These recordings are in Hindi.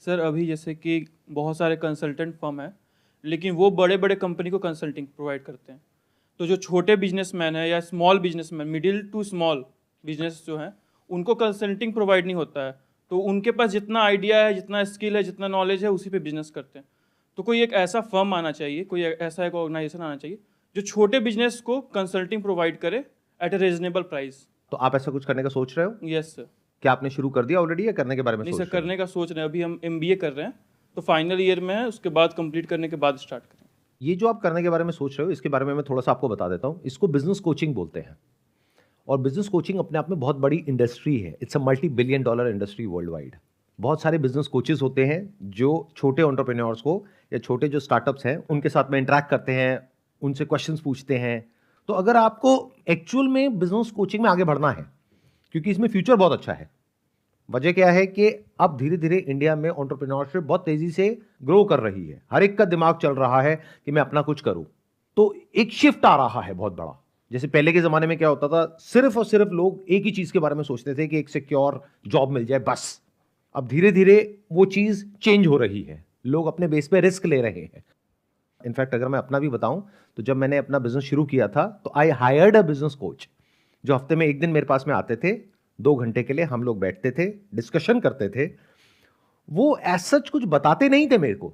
सर अभी जैसे कि बहुत सारे कंसल्टेंट फर्म हैं, लेकिन वो बड़े बड़े कंपनी को कंसल्टिंग प्रोवाइड करते हैं। तो जो छोटे बिजनेसमैन है या small businessman, middle to small business जो हैं, उनको कंसल्टिंग प्रोवाइड नहीं होता है। तो उनके पास जितना आइडिया है, जितना स्किल है, जितना नॉलेज है, उसी पे बिजनेस करते हैं। तो कोई एक ऐसा फर्म आना चाहिए, कोई ऐसा एक ऑर्गेनाइजेशन आना चाहिए जो छोटे बिजनेस को कंसल्टिंग प्रोवाइड करे एट ए रीजनेबल प्राइस। तो आप ऐसा कुछ करने का सोच रहे हो? Yes sir. क्या आपने शुरू कर दिया ऑलरेडी या करने के बारे में नहीं सोच सर, रहे हो? करने का सोच रहे हैं। अभी हम एमबीए कर रहे हैं, तो फाइनल ईयर में है, उसके बाद कंप्लीट करने के बाद स्टार्ट करें। ये जो आप करने के बारे में सोच रहे हो, इसके बारे में मैं थोड़ा सा आपको बता देता हूं। इसको बिजनेस कोचिंग बोलते हैं, और बिजनेस कोचिंग अपने आप में बहुत बड़ी इंडस्ट्री है। It's a $multi-billion industry world wide. बहुत सारे बिजनेस कोचेस होते हैं जो छोटे एंटरप्रेन्योर्स को या छोटे जो स्टार्टअप्स हैं उनके साथ में इंटरेक्ट करते हैं, उनसे क्वेश्चंस पूछते हैं। तो अगर आपको एक्चुअल में बिजनेस कोचिंग में आगे बढ़ना है, क्योंकि इसमें फ्यूचर बहुत अच्छा है। वजह क्या है कि अब धीरे धीरे इंडिया में एंटरप्रेन्योरशिप बहुत तेजी से ग्रो कर रही है। हर एक का दिमाग चल रहा है कि मैं अपना कुछ करूं। तो एक शिफ्ट आ रहा है बहुत बड़ा। जैसे पहले के जमाने में क्या होता था, सिर्फ और सिर्फ लोग एक ही चीज के बारे में सोचते थे कि एक सिक्योर जॉब मिल जाए बस। अब धीरे धीरे वो चीज चेंज हो रही है, लोग अपने बेस पे रिस्क ले रहे हैं। इनफैक्ट अगर मैं अपना भी बताऊं, तो जब मैंने अपना बिजनेस शुरू किया था तो I hired a business coach, जो हफ्ते में एक दिन मेरे पास में आते थे। 2 घंटे के लिए हम लोग बैठते थे, डिस्कशन करते थे। वो ऐसा कुछ बताते नहीं थे मेरे को,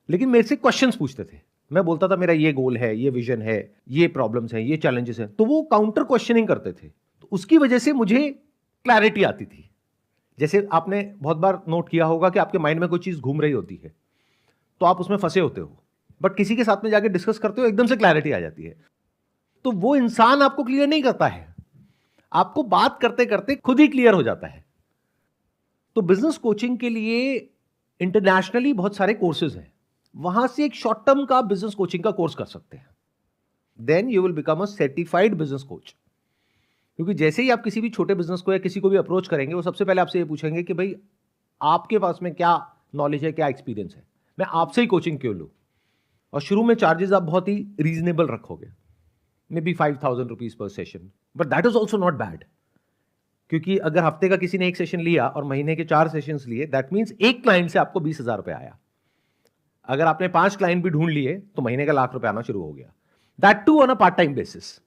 लेकिन मेरे से क्वेश्चंस पूछते थे। मैं बोलता था मेरा ये गोल है, ये विजन है, ये प्रॉब्लम्स हैं, ये चैलेंजेस हैं, तो वो काउंटर क्वेश्चनिंग करते थे। तो उसकी वजह से मुझे क्लैरिटी आती थी। जैसे आपने बहुत बार नोट किया होगा कि आपके माइंड में कोई चीज घूम रही होती है, तो आप उसमें फंसे होते हो, बट किसी के साथ में जाके डिस्कस करते हो, एकदम से क्लैरिटी आ जाती है। तो वो इंसान आपको क्लियर नहीं करता है, आपको बात करते करते खुद ही क्लियर हो जाता है। तो बिजनेस कोचिंग के लिए इंटरनेशनली बहुत सारे कोर्सेज हैं। वहां से एक शॉर्ट टर्म का बिजनेस कोचिंग का कोर्स कर सकते हैं। Then you will become a certified business coach. क्योंकि जैसे ही आप किसी भी छोटे बिजनेस को या किसी को भी अप्रोच करेंगे, वो सबसे पहले आपसे ये पूछेंगे कि भाई आपके पास में क्या नॉलेज है, क्या एक्सपीरियंस है, मैं आपसे ही कोचिंग क्यों लूं। और शुरू में चार्जेस आप बहुत ही रीजनेबल रखोगे, may be 5,000 rupees per session, but that is also not bad. क्योंकि अगर हफ्ते का किसी ने एक सेशन लिया और महीने के 4 सेशंस लिए, दैट मीन्स एक क्लाइंट से आपको 20,000 रुपए आया। अगर आपने 5 क्लाइंट भी ढूंढ लिए तो महीने का ₹1,00,000 आना शुरू हो गया, that too on a part time basis.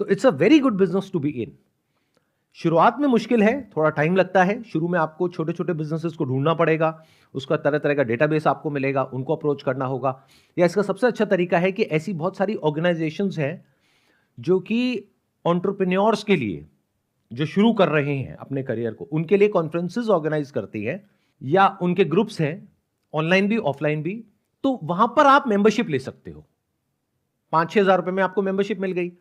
तो it's a very good business to be in. शुरुआत में मुश्किल है, थोड़ा टाइम लगता है। शुरू में आपको छोटे छोटे बिजनेसेस को ढूंढना पड़ेगा, उसका तरह तरह का डेटाबेस आपको मिलेगा, उनको अप्रोच करना होगा। या इसका सबसे अच्छा तरीका है कि ऐसी बहुत सारी ऑर्गेनाइजेशंस हैं जो कि एंटरप्रेन्योर्स के लिए, जो शुरू कर रहे हैं अपने करियर को, उनके लिए कॉन्फ्रेंसेस ऑर्गेनाइज करती है, या उनके ग्रुप्स हैं, ऑनलाइन भी ऑफलाइन भी। तो वहां पर आप मेंबरशिप ले सकते हो। 5-6 हजार रुपए में आपको मेंबरशिप मिल गई।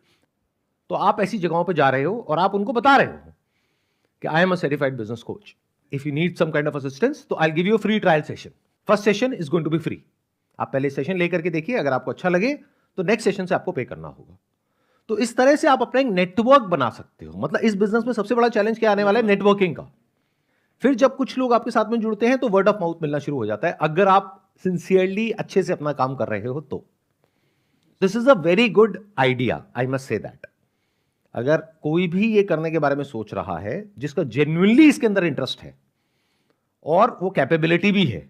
तो आप ऐसी जगहों पर जा रहे हो और आप उनको बता रहे हो कि I am a certified business coach, if you need some kind of assistance तो I give you free trial session. First session is going to be free. आप पहले सेशन लेकर के देखिए, अगर आपको अच्छा लगे तो नेक्स्ट सेशन से आपको पे करना होगा। तो इस तरह से आप अपना एक नेटवर्क बना सकते हो। मतलब इस बिजनेस में सबसे बड़ा चैलेंज क्या आने वाला है? नेटवर्किंग का। फिर जब कुछ लोग आपके साथ में जुड़ते हैं तो वर्ड ऑफ माउथ मिलना शुरू हो जाता है, अगर आप सिंसियरली अच्छे से अपना काम कर रहे हो तो। This is a very good idea, I must say that. अगर कोई भी ये करने के बारे में सोच रहा है, जिसका जेन्युइनली इसके अंदर इंटरेस्ट है और वो कैपेबिलिटी भी है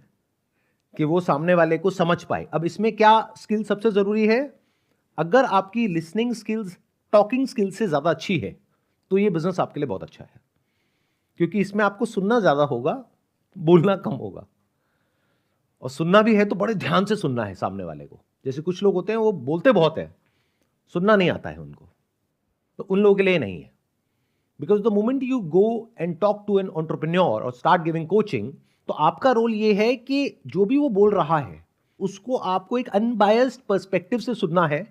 कि वो सामने वाले को समझ पाए। अब इसमें क्या स्किल सबसे जरूरी है? अगर आपकी लिसनिंग स्किल्स टॉकिंग स्किल्स से ज्यादा अच्छी है तो ये बिजनेस आपके लिए बहुत अच्छा है, क्योंकि इसमें आपको सुनना ज्यादा होगा, बोलना कम होगा। और सुनना भी है तो बड़े ध्यान से सुनना है सामने वाले को। जैसे कुछ लोग होते हैं वो बोलते बहुत है, सुनना नहीं आता है उनको, तो उन लोगों के लिए नहीं है। Because the moment you go and talk to an entrepreneur और स्टार्ट गिविंग कोचिंग, तो आपका रोल ये है कि जो भी वो बोल रहा है उसको आपको एक अनबायस्ड पर्सपेक्टिव से सुनना है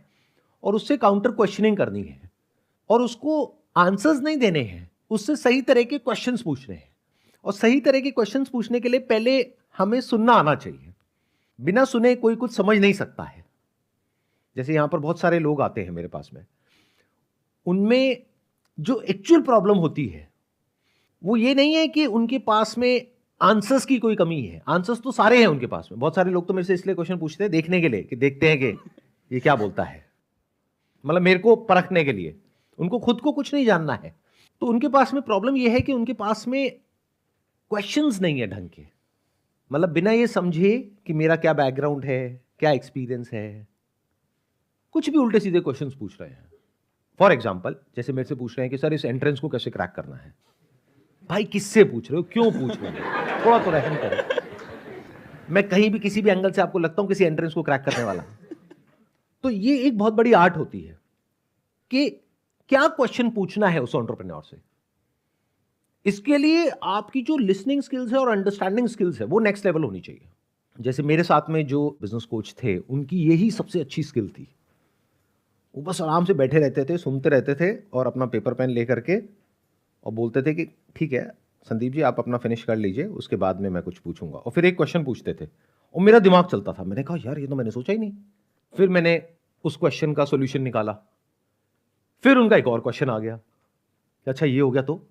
और उससे काउंटर क्वेश्चनिंग करनी है, और उसको आंसर्स नहीं देने हैं, उससे सही तरह के क्वेश्चंस पूछने हैं। और सही तरह के क्वेश्चंस पूछने के लिए पहले हमें सुनना आना चाहिए। बिना सुने कोई कुछ समझ नहीं सकता है। जैसे यहां पर बहुत सारे लोग आते हैं मेरे पास में, उनमें जो एक्चुअल प्रॉब्लम होती है वो ये नहीं है कि उनके पास में आंसर्स की कोई कमी है। आंसर्स तो सारे हैं उनके पास में। बहुत सारे लोग तो मेरे से इसलिए क्वेश्चन पूछते हैं देखने के लिए, कि देखते हैं कि ये क्या बोलता है, मतलब मेरे को परखने के लिए। उनको खुद को कुछ नहीं जानना है। तो उनके पास में प्रॉब्लम यह है कि उनके पास में क्वेश्चंस नहीं है ढंग के। मतलब बिना ये समझे कि मेरा क्या बैकग्राउंड है, क्या एक्सपीरियंस है, कुछ भी उल्टे सीधे क्वेश्चंस पूछ रहे हैं। फॉर एग्जाम्पल, जैसे मेरे से पूछ रहे हैं कि सर इस एंट्रेंस को कैसे क्रैक करना है। भाई किससे पूछ रहे हो, क्यों पूछ रहे हो, थोड़ा तो रहम करो। मैं कहीं भी किसी भी एंगल से आपको लगता हूं किसी एंट्रेंस को क्रैक करने वाला। तो ये एक बहुत बड़ी आर्ट होती है कि क्या क्वेश्चन पूछना है उस एंटरप्रेन्योर से। इसके लिए आपकी जो लिसनिंग स्किल्स है और अंडरस्टैंडिंग स्किल्स है वो नेक्स्ट लेवल होनी चाहिए। जैसे मेरे साथ में जो बिजनेस कोच थे, उनकी यही सबसे अच्छी स्किल थी। वो बस आराम से बैठे रहते थे, सुनते रहते थे और अपना पेपर पेन लेकर के और बोलते थे कि ठीक है संदीप जी आप अपना फिनिश कर लीजिए, उसके बाद में मैं कुछ पूछूंगा। और फिर एक क्वेश्चन पूछते थे और मेरा दिमाग चलता था। मैंने कहा यार ये तो मैंने सोचा ही नहीं। फिर मैंने उस क्वेश्चन का सोल्यूशन निकाला। फिर उनका एक और क्वेश्चन आ गया कि अच्छा ये हो गया तो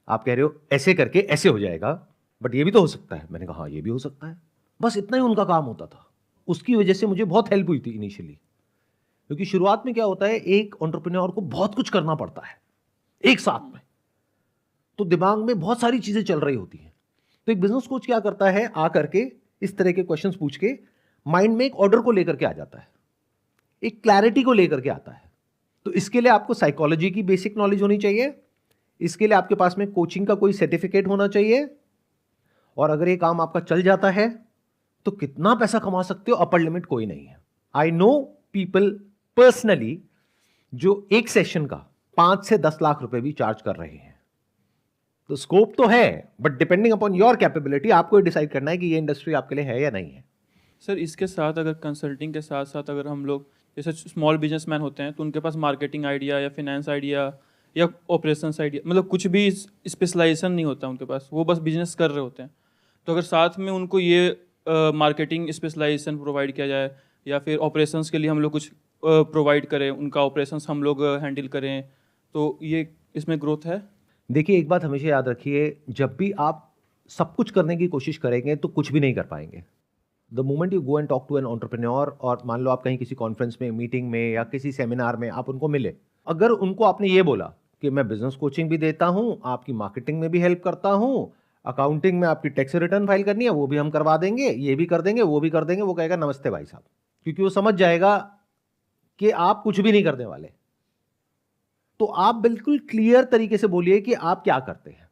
आप कह रहे हो ऐसे करके ऐसे हो जाएगा, बट ये भी तो हो सकता है। मैंने कहा हाँ ये भी हो सकता है। बस इतना ही उनका काम होता था। उसकी वजह से मुझे बहुत हेल्प हुई थी इनिशियली, क्योंकि शुरुआत में क्या होता है, एक एंटरप्रेन्योर को बहुत कुछ करना पड़ता है एक साथ में, तो दिमाग में बहुत सारी चीजें चल रही होती हैं। तो एक बिजनेस कोच क्या करता है, आ करके इस तरह के क्वेश्चंस पूछ के माइंड में एक ऑर्डर को लेकर के आ जाता है, एक क्लैरिटी को लेकर के आता है। तो इसके लिए आपको साइकोलॉजी की बेसिक नॉलेज होनी चाहिए, इसके लिए आपके पास में कोचिंग का कोई सर्टिफिकेट होना चाहिए, और अगर ये काम आपका चल जाता है तो कितना पैसा कमा सकते हो, अपर लिमिट कोई नहीं है। आई नो पीपल पर्सनली जो एक सेशन का 5 से 10 लाख रुपए भी चार्ज कर रहे हैं। तो स्कोप तो है, but depending upon your capability आपको डिसाइड करना है कि ये इंडस्ट्री आपके लिए है या नहीं है। सर इसके साथ अगर कंसल्टिंग के साथ साथ अगर हम लोग जैसे स्मॉल बिजनेसमैन होते हैं तो उनके पास मार्केटिंग आइडिया या फाइनेंस आइडिया या ऑपरेशंस आइडिया, मतलब कुछ भी स्पेशलाइजेशन नहीं होता उनके पास, वो बस बिजनेस कर रहे होते हैं। तो अगर साथ में उनको ये मार्केटिंग स्पेशलाइजेशन प्रोवाइड किया जाए या फिर ऑपरेशंस के लिए हम लोग कुछ प्रोवाइड करें, उनका ऑपरेशंस हम लोग हैंडल करें, तो ये इसमें ग्रोथ है। देखिए एक बात हमेशा याद रखिए, जब भी आप सब कुछ करने की कोशिश करेंगे तो कुछ भी नहीं कर पाएंगे। The moment you go and talk to an entrepreneur, और मान लो आप कहीं किसी कॉन्फ्रेंस में, मीटिंग में या किसी सेमिनार में आप उनको मिले, अगर उनको आपने ये बोला कि मैं बिजनेस कोचिंग भी देता हूं, आपकी मार्केटिंग में भी हेल्प करता हूं, अकाउंटिंग में आपकी टैक्स रिटर्न फाइल करनी है वो भी हम करवा देंगे, ये भी कर देंगे वो भी कर देंगे, वो कहेगा नमस्ते भाई साहब, क्योंकि वो समझ जाएगा कि आप कुछ भी नहीं करने वाले। तो आप बिल्कुल क्लियर तरीके से बोलिए कि आप क्या करते हैं,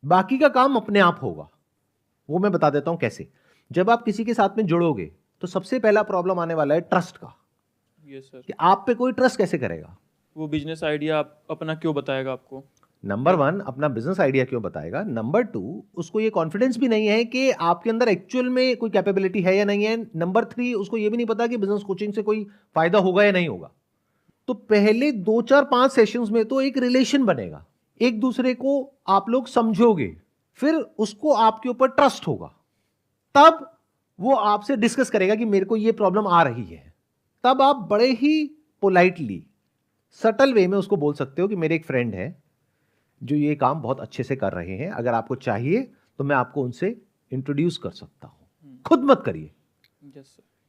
बाकी का काम अपने आप होगा। वो मैं बता देता हूं कैसे। जब आप किसी के साथ में जुड़ोगे तो सबसे पहला प्रॉब्लम आने वाला है ट्रस्ट का। Yes sir. कि आप पे कोई ट्रस्ट कैसे करेगा। वो बिजनेस आइडिया अपना क्यों बताएगा आपको। नंबर 1 अपना बिजनेस आइडिया क्यों बताएगा। नंबर 2 उसको ये कॉन्फिडेंस भी नहीं है कि आपके अंदर एक्चुअल में कोई कैपेबिलिटी है या नहीं है। नंबर 3 उसको ये भी नहीं पता कि बिजनेस कोचिंग से कोई फायदा होगा या नहीं होगा। तो पहले 2 4 5 सेशंस में तो एक रिलेशन बनेगा, एक दूसरे को आप लोग समझोगे, फिर उसको आपके ऊपर ट्रस्ट होगा, तब वो आपसे डिस्कस करेगा कि मेरे को ये प्रॉब्लम आ रही है। तब आप बड़े ही पोलाइटली सटल वे में उसको बोल सकते हो कि मेरे एक फ्रेंड है जो ये काम बहुत अच्छे से कर रहे हैं, अगर आपको चाहिए तो मैं आपको उनसे इंट्रोड्यूस कर सकता हूं। खुद मत करिए,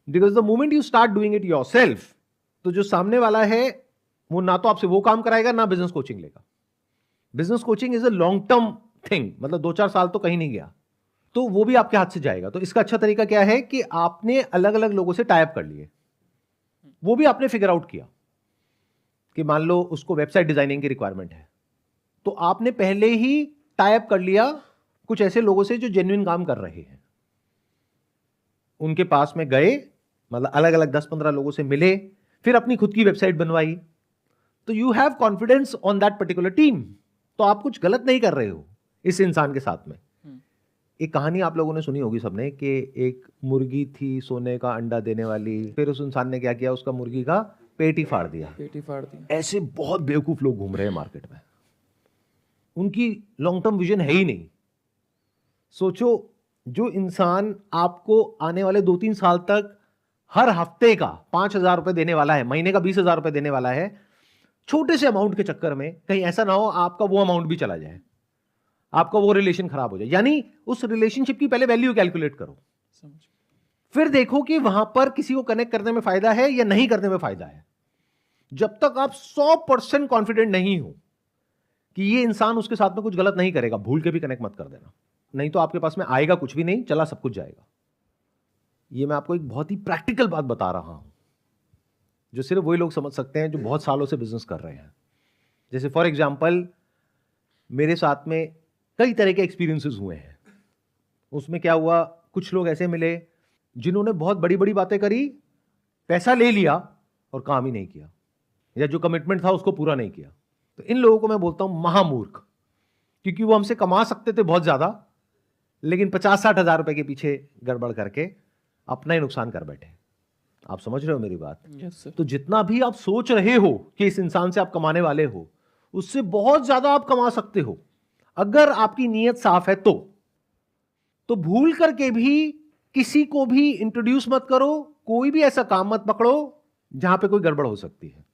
because the moment you start doing it yourself, तो जो सामने वाला है वो ना तो आपसे वो काम कराएगा ना बिजनेस कोचिंग लेगा। Business coaching is a long term thing, मतलब 2 4 साल तो कहीं नहीं गया, तो वो भी आपके हाथ से जाएगा। तो इसका अच्छा तरीका क्या है कि आपने अलग अलग लोगों से टाई अप कर लिए, वो भी आपने फिगर आउट किया कि मान लो उसको वेबसाइट डिजाइनिंग की रिक्वायरमेंट है, तो आपने पहले ही टाई अप कर लिया कुछ ऐसे लोगों से जो जेन्युइन काम कर रहे हैं, उनके पास में गए, मतलब अलग अलग 10-15 लोगों से मिले, फिर अपनी खुद की वेबसाइट बनवाई। तो you have confidence on that particular team. तो आप कुछ गलत नहीं कर रहे हो इस इंसान के साथ में। एक कहानी आप लोगों ने सुनी होगी सबने कि एक मुर्गी थी सोने का अंडा देने वाली, फिर उस इंसान ने क्या किया, उसका मुर्गी का पेट ही फाड़ दिया। ऐसे बहुत बेवकूफ लोग घूम रहे हैं मार्केट में, उनकी लॉन्ग टर्म विजन है ही नहीं। सोचो जो इंसान आपको आने वाले 2-3 साल तक हर हफ्ते का 5,000 रुपए देने वाला है, महीने का 20,000 रुपए देने वाला है, छोटे से अमाउंट के चक्कर में कहीं ऐसा ना हो आपका वो अमाउंट भी चला जाए, आपका वो रिलेशन खराब हो जाए। यानी उस रिलेशनशिप की पहले वैल्यू कैलकुलेट करो, फिर देखो कि वहां पर किसी को कनेक्ट करने में फायदा है या नहीं करने में फायदा है। जब तक आप 100% कॉन्फिडेंट नहीं हो कि ये इंसान उसके साथ में कुछ गलत नहीं करेगा, भूल के भी कनेक्ट मत कर देना, नहीं तो आपके पास में आएगा कुछ भी नहीं, चला सब कुछ जाएगा। ये मैं आपको एक बहुत ही प्रैक्टिकल बात बता रहा हूं जो सिर्फ वही लोग समझ सकते हैं जो बहुत सालों से बिजनेस कर रहे हैं। जैसे फॉर एग्जाम्पल मेरे साथ में कई तरह के एक्सपीरियंसेस हुए हैं। उसमें क्या हुआ, कुछ लोग ऐसे मिले जिन्होंने बहुत बड़ी बड़ी बातें करी, पैसा ले लिया और काम ही नहीं किया, या जो कमिटमेंट था उसको पूरा नहीं किया। तो इन लोगों को मैं बोलता हूं महामूर्ख, क्योंकि वो हमसे कमा सकते थे बहुत ज्यादा, लेकिन 50-60 हजार रुपए के पीछे गड़बड़ करके अपना ही नुकसान कर बैठे। आप समझ रहे हो मेरी बात? Yes sir. तो जितना भी आप सोच रहे हो कि इस इंसान से आप कमाने वाले हो, उससे बहुत ज्यादा आप कमा सकते हो अगर आपकी नीयत साफ है। तो भूल करके भी किसी को भी इंट्रोड्यूस मत करो, कोई भी ऐसा काम मत पकड़ो जहां पे कोई गड़बड़ हो सकती है।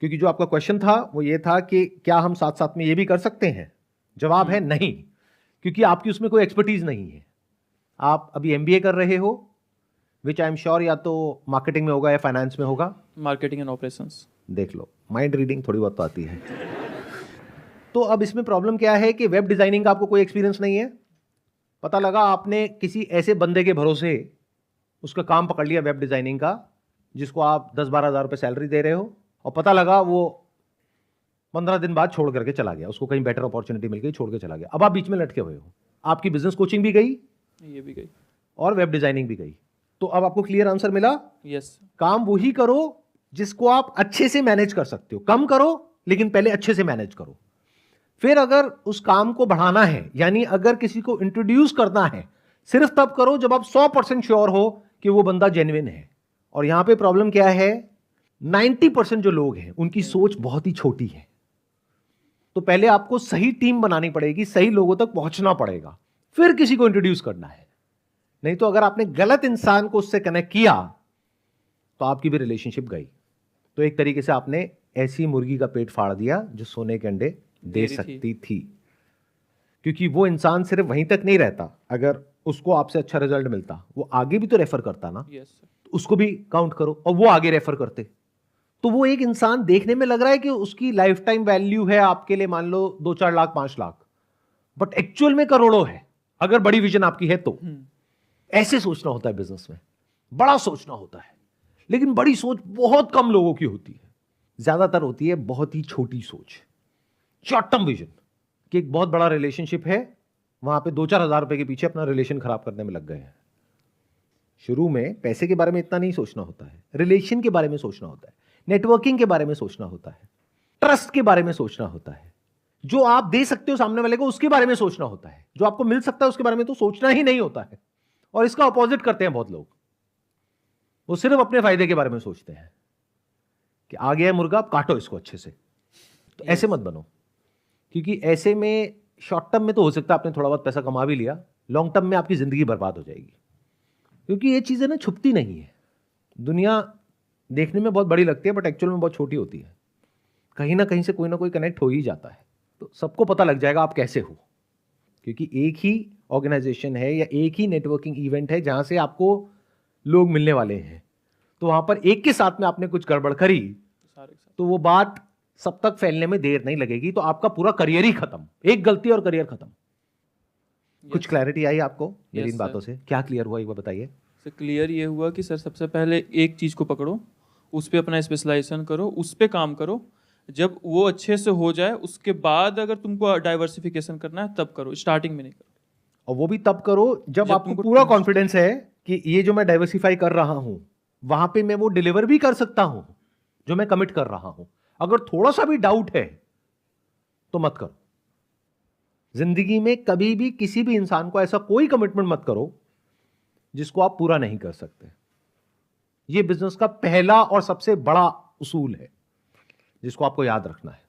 क्योंकि जो आपका क्वेश्चन था वो ये था कि क्या हम साथ साथ में ये भी कर सकते हैं? जवाब है नहीं, क्योंकि आपकी उसमें कोई एक्सपर्टीज नहीं है। आप अभी एमबीए कर रहे हो, विच आई एम श्योर या तो मार्केटिंग में होगा या फाइनेंस में होगा। Marketing and operations. देख लो, माइंड रीडिंग थोड़ी बहुत तो आती है। तो अब इसमें प्रॉब्लम क्या है कि वेब डिजाइनिंग का आपको कोई एक्सपीरियंस नहीं है। पता लगा आपने किसी ऐसे बंदे के भरोसे उसका काम पकड़ लिया वेब डिजाइनिंग का, जिसको आप 10-12 हजार रुपये सैलरी दे रहे हो, और पता लगा वो 15 दिन बाद छोड़ करके चला गया, उसको कहीं बेटर अपॉर्चुनिटी मिल गई, छोड़ के चला गया। अब आप बीच में लटके हुए हो, आपकी बिजनेस कोचिंग भी गई, ये भी गई, और वेब डिजाइनिंग भी गई। तो अब आपको क्लियर आंसर मिला। यस। काम वही करो जिसको आप अच्छे से मैनेज कर सकते हो, कम करो लेकिन पहले अच्छे से मैनेज करो। फिर अगर उस काम को बढ़ाना है, यानी अगर किसी को इंट्रोड्यूस करना है, सिर्फ तब करो जब आप 100% श्योर हो कि वो बंदा जेन्युइन है। और यहां पे प्रॉब्लम क्या है, 90% जो लोग हैं उनकी सोच बहुत ही छोटी है। तो पहले आपको सही टीम बनानी पड़ेगी, सही लोगों तक पहुंचना पड़ेगा, फिर किसी को इंट्रोड्यूस करना है। नहीं तो अगर आपने गलत इंसान को उससे कनेक्ट किया तो आपकी भी रिलेशनशिप गई। तो एक तरीके से आपने ऐसी मुर्गी का पेट फाड़ दिया जो सोने के अंडे दे सकती थी। क्योंकि वो इंसान सिर्फ वहीं तक नहीं रहता, अगर उसको आपसे अच्छा रिजल्ट मिलता वो आगे भी तो रेफर करता ना। Yes sir. तो उसको भी काउंट करो, और वो आगे रेफर करते। तो वो एक इंसान देखने में लग रहा है कि उसकी लाइफ टाइम वैल्यू है आपके लिए मान लो 2-4 लाख 5 लाख, बट एक्चुअल में करोड़ों है अगर बड़ी विजन आपकी है तो। ऐसे सोचना होता है बिजनेस में, बड़ा सोचना होता है। लेकिन बड़ी सोच बहुत कम लोगों की होती है, ज्यादातर होती है बहुत ही छोटी सोच, शॉर्ट टर्म विजन। कि एक बहुत बड़ा रिलेशनशिप है, वहां पे 2-4 हजार रुपए के पीछे अपना रिलेशन खराब करने में लग गए हैं। शुरू में पैसे के बारे में इतना नहीं सोचना होता है, रिलेशन के बारे में सोचना होता है, नेटवर्किंग के बारे में सोचना होता है, ट्रस्ट के बारे में सोचना होता है, जो आप दे सकते हो सामने वाले को उसके बारे में सोचना होता है, जो आपको मिल सकता है उसके बारे में तो सोचना ही नहीं होता है। और इसका अपोजिट करते हैं बहुत लोग, वो सिर्फ अपने फायदे के बारे में सोचते हैं कि आ गया है मुर्गा, आप काटो इसको अच्छे से। तो ऐसे मत बनो, क्योंकि ऐसे में शॉर्ट टर्म में तो हो सकता है आपने थोड़ा बहुत पैसा कमा भी लिया, लॉन्ग टर्म में आपकी जिंदगी बर्बाद हो जाएगी। क्योंकि ये चीजें ना छुपती नहीं है, दुनिया देखने में बहुत बड़ी लगती है बट एक्चुअल में बहुत छोटी होती है। कहीं ना कहीं से कोई ना कोई कनेक्ट हो ही जाता है, तो सबको पता लग जाएगा आप कैसे हो। क्योंकि एक ही ऑर्गेनाइजेशन है या एक ही नेटवर्किंग इवेंट है जहां से आपको लोग मिलने वाले हैं, तो वहां पर एक के साथ में आपने कुछ गड़बड़ करी तो वो बात सब तक फैलने में देर नहीं लगेगी, तो आपका पूरा करियर ही खत्म, एक गलती और करियर खत्म। कुछ क्लैरिटी आई आपको मेरी इन बातों से? क्या क्लियर हुआ एक बार बताइए। सर क्लियर ये हुआ कि सर सबसे पहले एक चीज़ को पकड़ो, उस पर अपना स्पेशलाइजेशन करो, उस पर काम करो। जब वो अच्छे से हो जाए उसके बाद अगर तुमको डाइवर्सिफिकेशन करना है तब करो, स्टार्टिंग में नहीं करो। और वो भी तब करो जब आपको पूरा कॉन्फिडेंस है कि ये जो मैं डाइवर्सिफाई कर रहा हूं वहां पे मैं वो डिलीवर भी कर सकता हूं जो मैं कमिट कर रहा हूं। अगर थोड़ा सा भी डाउट है तो मत करो। जिंदगी में कभी भी किसी भी इंसान को ऐसा कोई कमिटमेंट मत करो जिसको आप पूरा नहीं कर सकते। यह बिजनेस का पहला और सबसे बड़ा उसूल है जिसको आपको याद रखना है।